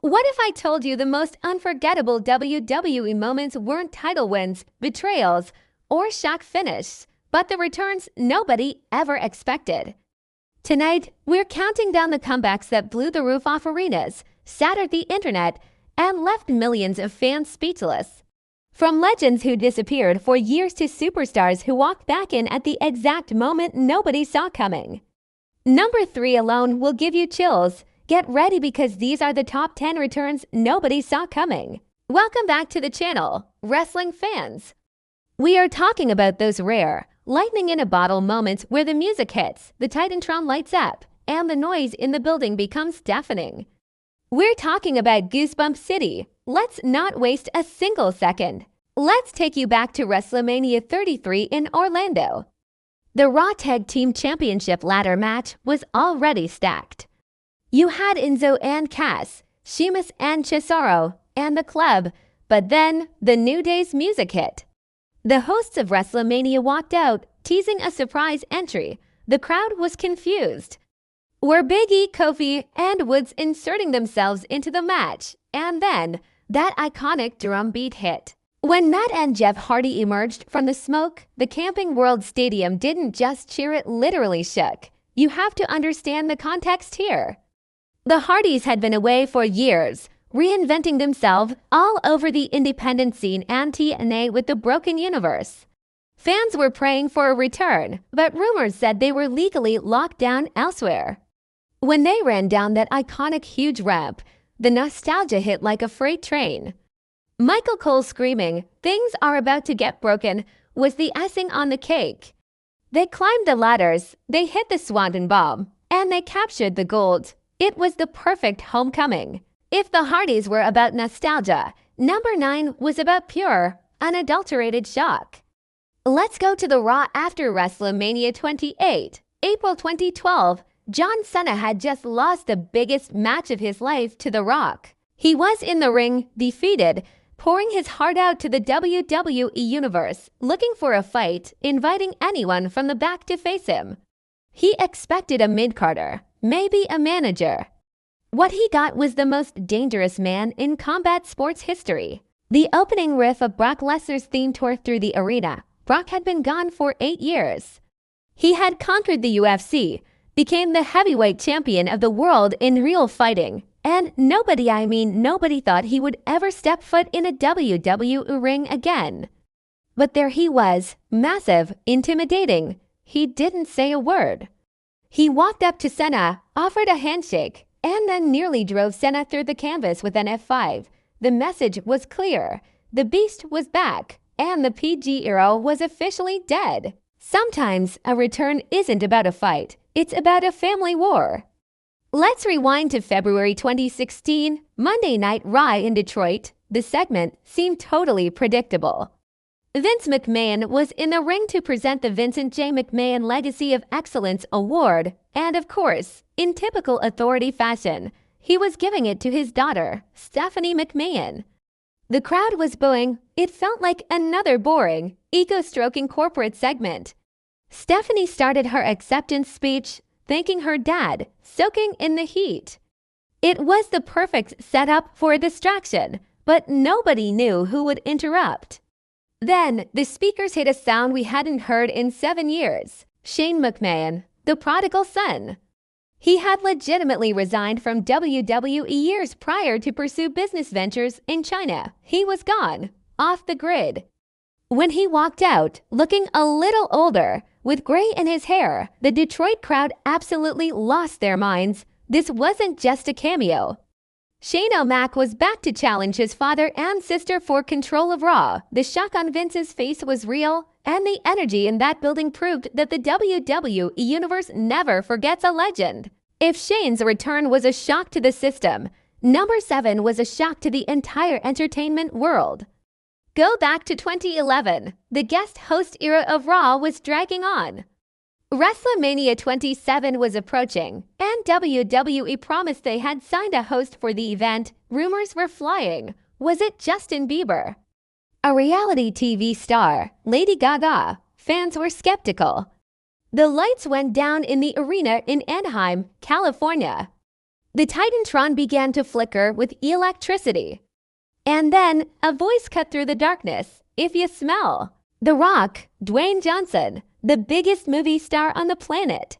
What if I told you the most unforgettable WWE moments weren't title wins, betrayals, or shock finishes, but the returns nobody ever expected? Tonight, we're counting down the comebacks that blew the roof off arenas, shattered the internet, and left millions of fans speechless. From legends who disappeared for years to superstars who walked back in at the exact moment nobody saw coming. Number 3 alone will give you chills. Get ready because these are the top 10 returns nobody saw coming. Welcome back to the channel, wrestling fans. We are talking about those rare, lightning-in-a-bottle moments where the music hits, the Titantron lights up, and the noise in the building becomes deafening. We're talking about Goosebump City. Let's not waste a single second. Let's take you back to WrestleMania 33 in Orlando. The Raw Tag Team Championship ladder match was already stacked. You had Enzo and Cass, Sheamus and Cesaro, and the club, but then the New Day's music hit. The hosts of WrestleMania walked out, teasing a surprise entry. The crowd was confused. Were Big E, Kofi, and Woods inserting themselves into the match? And then, that iconic drum beat hit. When Matt and Jeff Hardy emerged from the smoke, the Camping World Stadium didn't just cheer, it literally shook. You have to understand the context here. The Hardys had been away for years, reinventing themselves all over the independent scene and TNA with the Broken Universe. Fans were praying for a return, but rumors said they were legally locked down elsewhere. When they ran down that iconic huge ramp, the nostalgia hit like a freight train. Michael Cole screaming, "Things are about to get broken," was the icing on the cake. They climbed the ladders, they hit the Swanton bomb, and they captured the gold. It was the perfect homecoming. If the Hardys were about nostalgia, number 9 was about pure, unadulterated shock. Let's go to the Raw after WrestleMania 28. April 2012, John Cena had just lost the biggest match of his life to The Rock. He was in the ring, defeated, pouring his heart out to the WWE Universe, looking for a fight, inviting anyone from the back to face him. He expected a mid-carder, maybe a manager. What he got was the most dangerous man in combat sports history. The opening riff of Brock Lesnar's theme tore through the arena. Brock had been gone for 8 years. He had conquered the UFC, became the heavyweight champion of the world in real fighting, and nobody thought he would ever step foot in a WWE ring again. But there he was, massive, intimidating. He didn't say a word. He walked up to Cena, offered a handshake, and then nearly drove Cena through the canvas with an F5. The message was clear. The Beast was back, and the PG era was officially dead. Sometimes a return isn't about a fight. It's about a family war. Let's rewind to February 2016, Monday Night Raw in Detroit. The segment seemed totally predictable. Vince McMahon was in the ring to present the Vincent J. McMahon Legacy of Excellence Award, and of course, in typical authority fashion, he was giving it to his daughter, Stephanie McMahon. The crowd was booing. It felt like another boring, ego-stroking corporate segment. Stephanie started her acceptance speech, thanking her dad, soaking in the heat. It was the perfect setup for a distraction, but nobody knew who would interrupt. Then, the speakers hit a sound we hadn't heard in 7 years. Shane McMahon, the prodigal son. He had legitimately resigned from WWE years prior to pursue business ventures in China. He was gone, off the grid. When he walked out, looking a little older, with gray in his hair, the Detroit crowd absolutely lost their minds. This wasn't just a cameo. Shane O'Mac was back to challenge his father and sister for control of Raw. The shock on Vince's face was real, and the energy in that building proved that the WWE Universe never forgets a legend. If Shane's return was a shock to the system, number 7 was a shock to the entire entertainment world. Go back to 2011. The guest host era of Raw was dragging on. WrestleMania 27 was approaching, and WWE promised they had signed a host for the event. Rumors were flying. Was it Justin Bieber? A reality TV star, Lady Gaga? Fans were skeptical. The lights went down in the arena in Anaheim, California. The Titantron began to flicker with electricity. And then a voice cut through the darkness. If you smell. The Rock, Dwayne Johnson, the biggest movie star on the planet.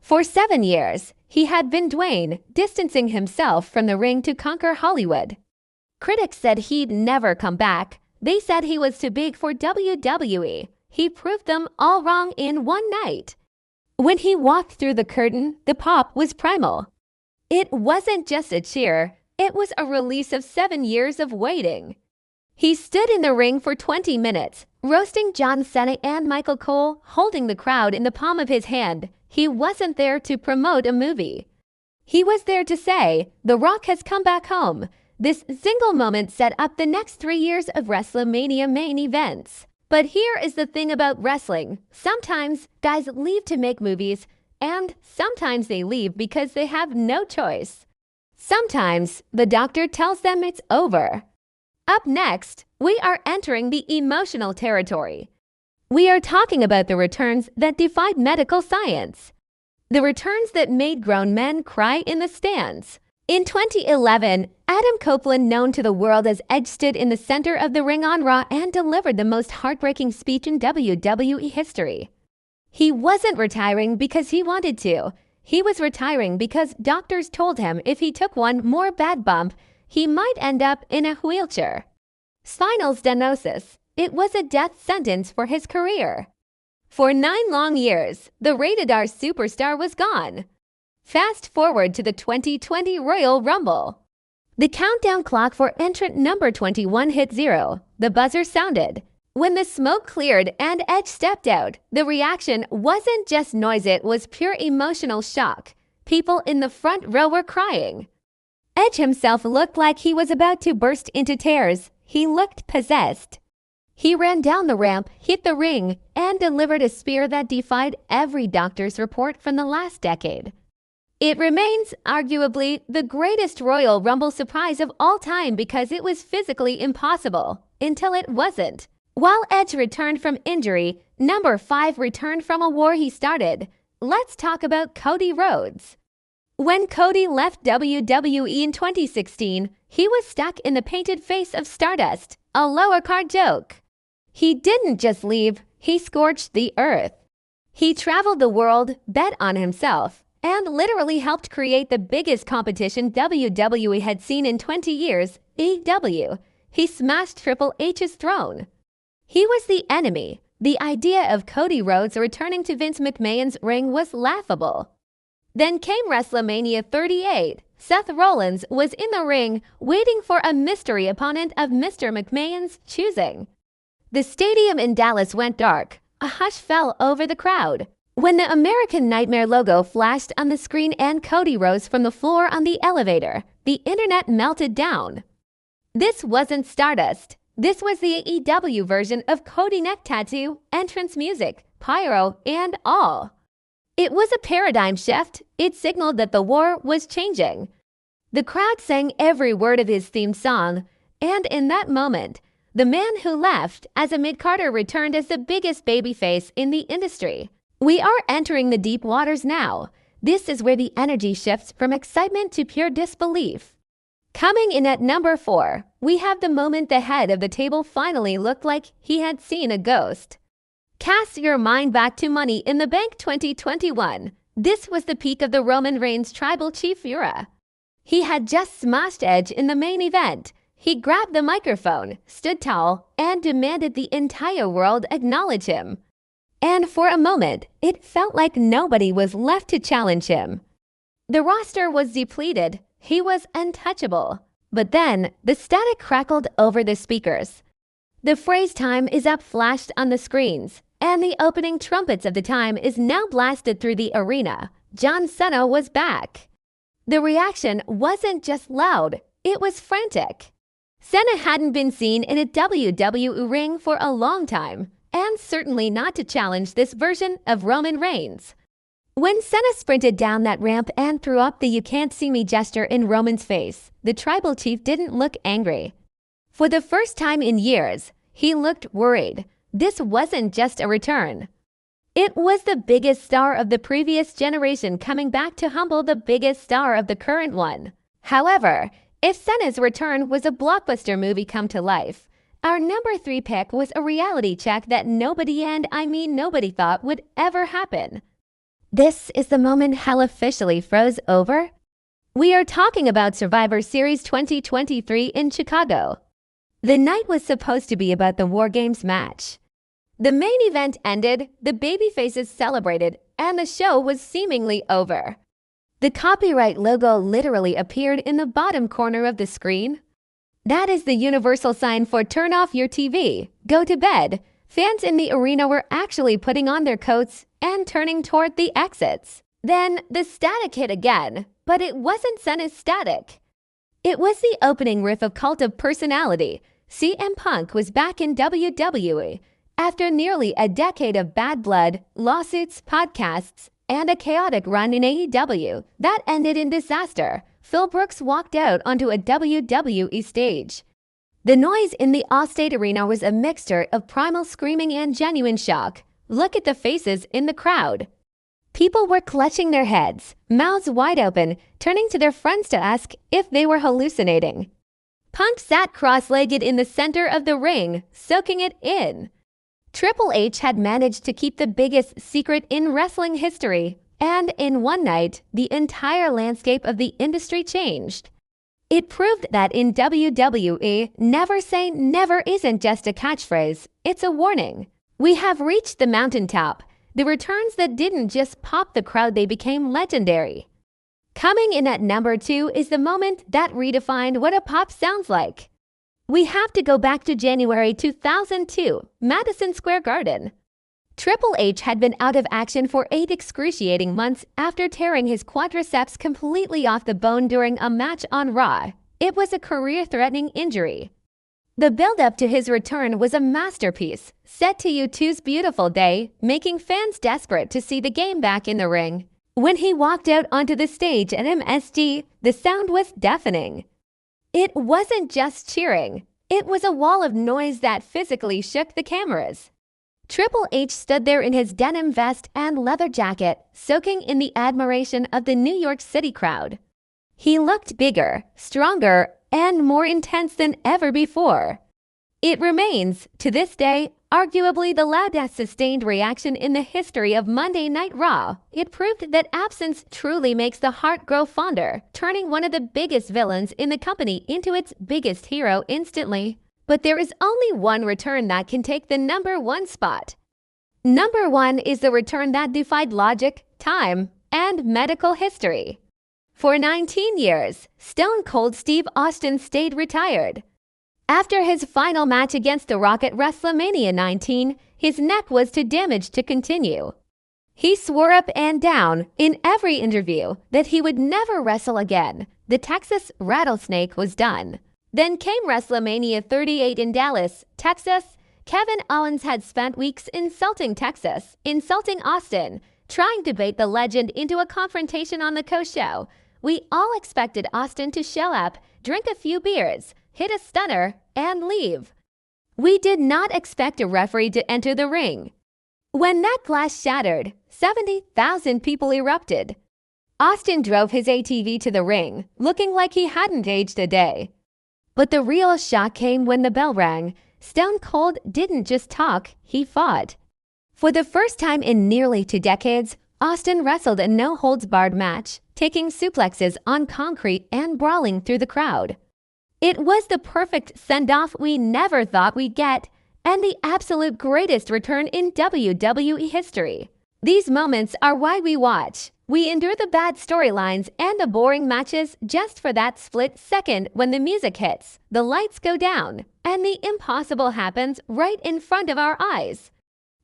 For 7 years, he had been Dwayne, distancing himself from the ring to conquer Hollywood. Critics said he'd never come back. They said he was too big for WWE. He proved them all wrong in one night. When he walked through the curtain, the pop was primal. It wasn't just a cheer, it was a release of 7 years of waiting. He stood in the ring for 20 minutes, roasting John Cena and Michael Cole, holding the crowd in the palm of his hand. He wasn't there to promote a movie. He was there to say, "The Rock has come back home." This single moment set up the next 3 years of WrestleMania main events. But here is the thing about wrestling. Sometimes guys leave to make movies, and sometimes they leave because they have no choice. Sometimes the doctor tells them it's over. Up next, we are entering the emotional territory. We are talking about the returns that defied medical science. The returns that made grown men cry in the stands. In 2011, Adam Copeland, known to the world as Edge, stood in the center of the ring on Raw and delivered the most heartbreaking speech in WWE history. He wasn't retiring because he wanted to. He was retiring because doctors told him if he took one more bad bump, he might end up in a wheelchair. Spinal stenosis. It was a death sentence for his career. For 9 long years, the rated R superstar was gone. Fast forward to the 2020 Royal Rumble. The countdown clock for entrant number 21 hit 0. The buzzer sounded. When the smoke cleared and Edge stepped out, the reaction wasn't just noise, it was pure emotional shock. People in the front row were crying. Edge himself looked like he was about to burst into tears. He looked possessed. He ran down the ramp, hit the ring, and delivered a spear that defied every doctor's report from the last decade. It remains, arguably, the greatest Royal Rumble surprise of all time because it was physically impossible, until it wasn't. While Edge returned from injury, number 5 returned from a war he started. Let's talk about Cody Rhodes. When Cody left WWE in 2016, he was stuck in the painted face of Stardust, a lower card joke. He didn't just leave, he scorched the earth. He traveled the world, bet on himself, and literally helped create the biggest competition WWE had seen in 20 years, AEW. He smashed Triple H's throne. He was the enemy. The idea of Cody Rhodes returning to Vince McMahon's ring was laughable. Then came WrestleMania 38. Seth Rollins was in the ring, waiting for a mystery opponent of Mr. McMahon's choosing. The stadium in Dallas went dark. A hush fell over the crowd. When the American Nightmare logo flashed on the screen and Cody rose from the floor on the elevator, the internet melted down. This wasn't Stardust. This was the AEW version of Cody neck tattoo, entrance music, pyro, and all. It was a paradigm shift. It signaled that the war was changing. The crowd sang every word of his theme song, and in that moment, the man who left as a mid-carder returned as the biggest babyface in the industry. We are entering the deep waters now. This is where the energy shifts from excitement to pure disbelief. Coming in at number 4, we have the moment the head of the table finally looked like he had seen a ghost. Cast your mind back to Money in the Bank 2021. This was the peak of the Roman Reigns tribal chief era. He had just smashed Edge in the main event. He grabbed the microphone, stood tall, and demanded the entire world acknowledge him. And for a moment, it felt like nobody was left to challenge him. The roster was depleted. He was untouchable. But then, the static crackled over the speakers. The phrase "time is up" flashed on the screens, and the opening trumpets of the time is now blasted through the arena. John Cena was back. The reaction wasn't just loud, it was frantic. Cena hadn't been seen in a WWE ring for a long time, and certainly not to challenge this version of Roman Reigns. When Cena sprinted down that ramp and threw up the "you can't see me" gesture in Roman's face, the tribal chief didn't look angry. For the first time in years, he looked worried. This wasn't just a return. It was the biggest star of the previous generation coming back to humble the biggest star of the current one. However, if Senna's return was a blockbuster movie come to life, our number 3 pick was a reality check that nobody, and I mean nobody, thought would ever happen. This is the moment hell officially froze over. We are talking about Survivor Series 2023 in Chicago. The night was supposed to be about the War Games match. The main event ended, the babyfaces celebrated, and the show was seemingly over. The copyright logo literally appeared in the bottom corner of the screen. That is the universal sign for turn off your TV, go to bed. Fans in the arena were actually putting on their coats and turning toward the exits. Then the static hit again, but it wasn't Senna's static. It was the opening riff of Cult of Personality. CM Punk was back in WWE. After nearly a decade of bad blood, lawsuits, podcasts, and a chaotic run in AEW that ended in disaster, Phil Brooks walked out onto a WWE stage. The noise in the Allstate Arena was a mixture of primal screaming and genuine shock. Look at the faces in the crowd. People were clutching their heads, mouths wide open, turning to their friends to ask if they were hallucinating. Punk sat cross-legged in the center of the ring, soaking it in. Triple H had managed to keep the biggest secret in wrestling history, and in one night, the entire landscape of the industry changed. It proved that in WWE, never say never isn't just a catchphrase, it's a warning. We have reached the mountaintop, the returns that didn't just pop the crowd, they became legendary. Coming in at number 2 is the moment that redefined what a pop sounds like. We have to go back to January 2002, Madison Square Garden. Triple H had been out of action for 8 excruciating months after tearing his quadriceps completely off the bone during a match on Raw. It was a career-threatening injury. The build-up to his return was a masterpiece, set to U2's Beautiful Day, making fans desperate to see the game back in the ring. When he walked out onto the stage at MSG, the sound was deafening. It wasn't just cheering. It was a wall of noise that physically shook the cameras. Triple H stood there in his denim vest and leather jacket, soaking in the admiration of the New York City crowd. He looked bigger, stronger, and more intense than ever before. It remains, to this day, arguably the loudest sustained reaction in the history of Monday Night Raw. It proved that absence truly makes the heart grow fonder, turning one of the biggest villains in the company into its biggest hero instantly. But there is only one return that can take the number 1 spot. Number 1 is the return that defied logic, time, and medical history. For 19 years, Stone Cold Steve Austin stayed retired. After his final match against The Rock at WrestleMania 19, his neck was too damaged to continue. He swore up and down in every interview that he would never wrestle again. The Texas Rattlesnake was done. Then came WrestleMania 38 in Dallas, Texas. Kevin Owens had spent weeks insulting Texas, insulting Austin, trying to bait the legend into a confrontation on the co-show. We all expected Austin to show up, drink a few beers, hit a stunner, and leave. We did not expect a referee to enter the ring. When that glass shattered, 70,000 people erupted. Austin drove his ATV to the ring, looking like he hadn't aged a day. But the real shock came when the bell rang. Stone Cold didn't just talk, he fought. For the first time in nearly 2 decades, Austin wrestled a no-holds-barred match, taking suplexes on concrete and brawling through the crowd. It was the perfect send-off we never thought we'd get, and the absolute greatest return in WWE history. These moments are why we watch. We endure the bad storylines and the boring matches just for that split second when the music hits, the lights go down, and the impossible happens right in front of our eyes.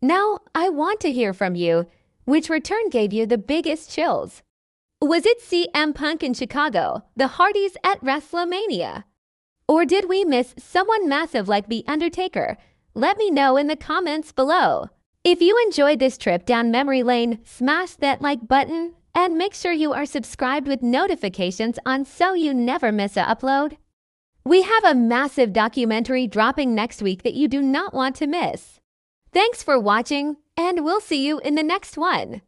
Now, I want to hear from you. Which return gave you the biggest chills? Was it CM Punk in Chicago, the Hardys at WrestleMania? Or did we miss someone massive like The Undertaker? Let me know in the comments below. If you enjoyed this trip down memory lane, smash that like button and make sure you are subscribed with notifications on so you never miss an upload. We have a massive documentary dropping next week that you do not want to miss. Thanks for watching. And we'll see you in the next one.